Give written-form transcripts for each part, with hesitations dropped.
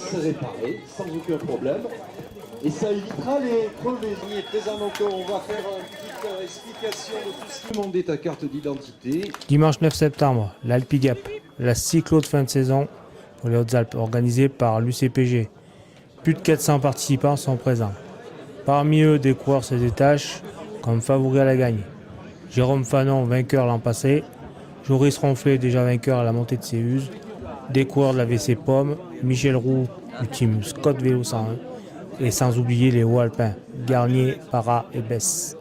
C'est réparé sans aucun problème. Et ça évitera les crevaisons. Il est présent, donc on va faire une petite explication de tout ce qui demande ta carte d'identité. Dimanche 9 septembre, l'Alpigap, la cyclo de fin de saison pour les Hautes-Alpes, organisée par l'UCPG. Plus de 400 participants sont présents. Parmi eux, des coureurs se détachent comme favoris à la gagne. Jérôme Fanon, vainqueur l'an passé. Joris Ronflet, déjà vainqueur à la montée de Céuse. Des coureurs de la VC Pomme. Michel Roux, du team Scott Vélo 101. Et sans oublier les hauts alpins, Garnier, Para et Besse.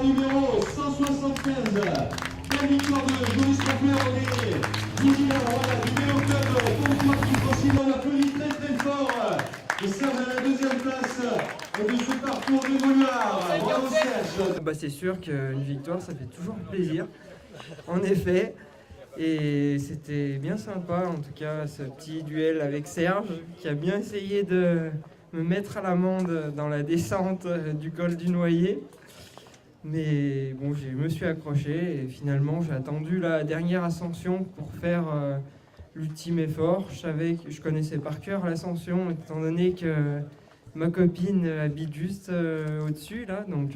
Numéro 175, quelle victoire de Joris Ronflet, on est vigilant, voilà, du Vélo Club, concours qui possible, on applaudit très très fort, et Serge à la deuxième place de ce parcours de Gauloir. Bravo Serge. C'est sûr qu'une victoire, ça fait toujours plaisir, en effet, et c'était bien sympa, en tout cas, ce petit duel avec Serge, qui a bien essayé de me mettre à l'amende dans la descente du col du Noyer. Mais bon, je me suis accroché et finalement j'ai attendu la dernière ascension pour faire l'ultime effort. Je connaissais par cœur l'ascension étant donné que ma copine habite juste au-dessus là, donc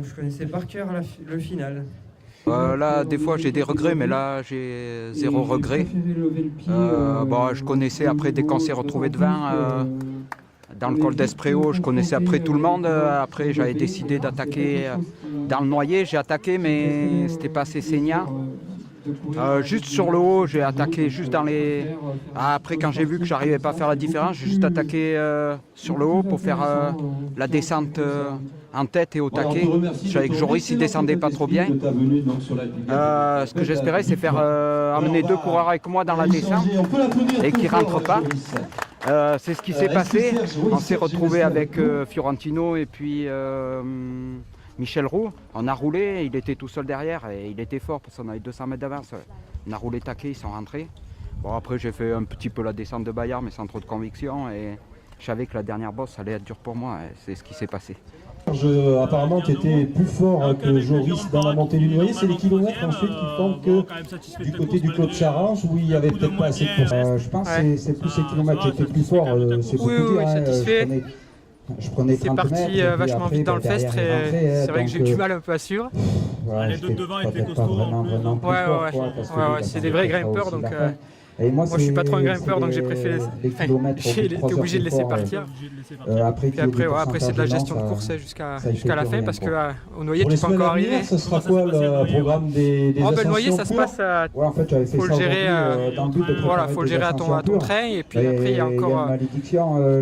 je connaissais par cœur le final. Là, des fois j'ai des regrets, mais là j'ai zéro regret. Je connaissais après, dès qu'on s'est retrouvé devant, dans le col d'Espréau, je connaissais après tout le monde. Après, j'avais décidé d'attaquer dans le Noyer. J'ai attaqué, mais c'était pas assez saignant. Juste sur le haut, j'ai attaqué juste dans les... Après, quand j'ai vu que j'arrivais pas à faire la différence, j'ai juste attaqué sur le haut pour faire la descente en tête et au taquet. Je savais que Joris, il descendait pas trop bien. Ce que j'espérais, c'est faire amener deux coureurs avec moi dans la descente et qu'ils rentrent pas. C'est ce qui s'est passé. On s'est retrouvé avec Fiorentino et puis Michel Roux. On a roulé, il était tout seul derrière et il était fort parce qu'on avait 200 mètres d'avance. On a roulé taquet, ils sont rentrés. Bon, après j'ai fait un petit peu la descente de Bayard mais sans trop de conviction et je savais que la dernière bosse allait être dure pour moi et c'est ce qui s'est passé. Apparemment, tu étais plus fort que Joris dans la montée du Noyer. C'est les kilomètres ensuite qui font que du côté du Clos de Charange, où il n'y avait peut-être pas assez de course. Je pense que c'est plus ces kilomètres. J'étais plus fort, c'est beaucoup dire. Satisfait. Je prenais 30 mètres. C'est parti vachement vite dans le fest. C'est vrai que j'ai eu du mal un peu à suivre. Les deux devant étaient costauds. Ouais, c'est des vrais grimpeurs. Donc, moi, je suis pas trop un grimpeur, donc j'ai préféré. J'ai été obligé de laisser partir. Puis après c'est de la gestion de course jusqu'à la fin, parce qu'au Noyer, tu peux encore arriver. Ce sera quoi le programme des le Noyer, ça se passe à. Faut le gérer. Voilà, faut le gérer à ton train, et puis après il y a encore.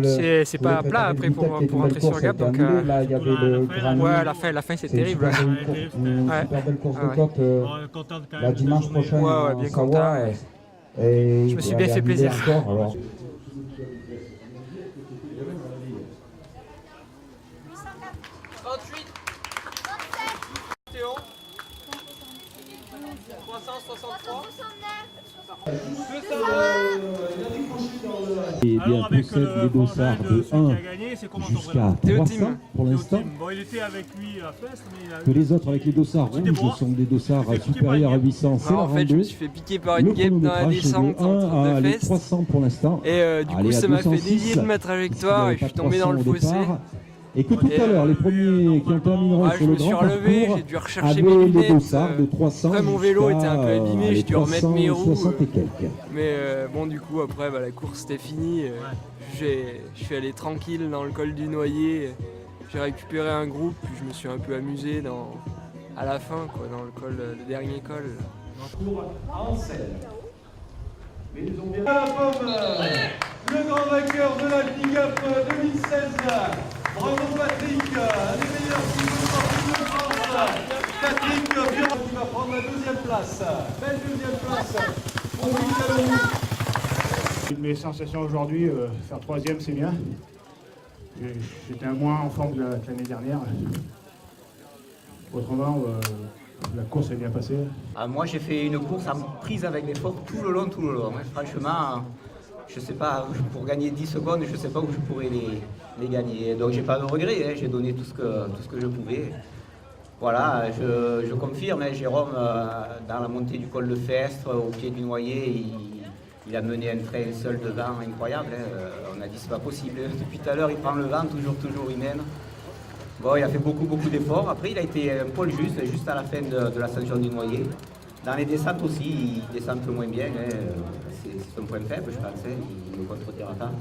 C'est pas plat après pour rentrer sur Gap, donc. Ouais, la fin c'est terrible. Super belle course de côte la dimanche prochain. Ouais, bien content. Je me suis bien fait plaisir. Alors. Et bien possède les dossards de 1 jusqu'à 300 pour l'instant. Bon, il était avec lui à Fest, mais que les autres avec les dossards rouges sont des dossards supérieurs à 800. C'est la en fait, je me suis fait piquer par une guêpe dans la descente entre deux Fest. 300 pour l'instant. Et du coup, ça m'a fait dévier de ma trajectoire et je suis tombé dans le fossé. Et que tout à l'heure, les premiers qui ont terminé sur le grand parcours j'ai dû rechercher mes lunettes. Les dossards de 300 après, mon vélo était un peu abîmé, j'ai dû remettre mes roues. Et quelques. Mais bon, du coup, après, la course était finie. Je suis allé tranquille dans le col du Noyer. J'ai récupéré un groupe, puis je me suis un peu amusé à la fin, dans le dernier col. Mais ils ont bien la pomme, le grand vainqueur de la Ligue Up 2016. Bravo Patrick, les meilleurs sportifs de France. Patrick qui va prendre la deuxième place. Belle deuxième place pour Michel Roux. Mes sensations aujourd'hui, faire troisième c'est bien. J'étais moins en forme que l'année dernière. Autrement, la course est bien passée. Moi j'ai fait une course en prise avec l'effort tout le long. Franchement, je sais pas, pour gagner 10 secondes, je sais pas où je pourrais les gagner. Donc j'ai pas de regrets, j'ai donné tout ce que je pouvais. Voilà, je confirme, Jérôme, dans la montée du col de Festre, au pied du Noyer, il a mené un train seul devant, incroyable. On a dit c'est pas possible. Depuis tout à l'heure, il prend le vent, toujours il mène. Bon, il a fait beaucoup d'efforts. Après, il a été un poil juste à la fin de l'ascension du Noyer. Dans les descentes aussi, il descend un peu moins bien. C'est son point faible, je pense. Il ne contredira pas.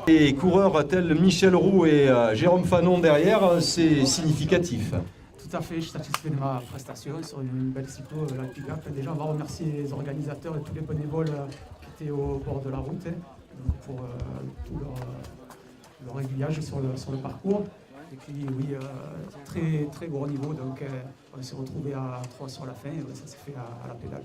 Les coureurs tels Michel Roux et Jérôme Fanon derrière, c'est significatif. Tout à fait, je suis satisfait de ma prestation sur une belle cyclo, la Ligue Up. Déjà, on va remercier les organisateurs et tous les bénévoles qui étaient au bord de la route pour tout leur aiguillage sur le parcours. Et puis, oui, très gros niveau, donc on s'est retrouvé à 3 sur la fin, et ça s'est fait à la pédale.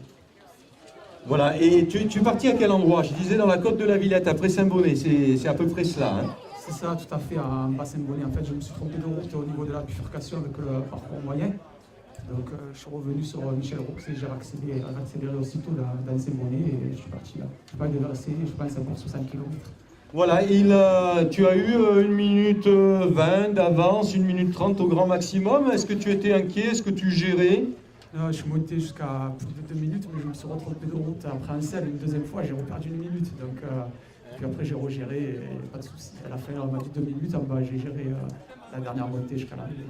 Voilà, et tu es parti à quel endroit? Je disais dans la côte de la Villette, après Saint-Bonnet, c'est à peu près cela. Hein? C'est ça, tout à fait, en bas Saint-Bonnet. En fait, je me suis trompé de route au niveau de la bifurcation avec le parcours moyen. Donc, je suis revenu sur Michel Roux et j'ai accéléré aussitôt dans Saint-Bonnet et je suis parti là. Je n'ai pas déversé, je pense, encore 60 km. Voilà, tu as eu 1 minute 20 d'avance, 1 minute 30 au grand maximum. Est-ce que tu étais inquiet? Est-ce que tu gérais? Je suis monté jusqu'à plus de 2 minutes, mais je me suis retrompé de route après un sel. Une deuxième fois, j'ai reperdu 1 minute. Donc, puis après, j'ai regéré et pas de souci. À la fin, on m'a dit 2 minutes. J'ai géré la dernière montée jusqu'à l'arrivée.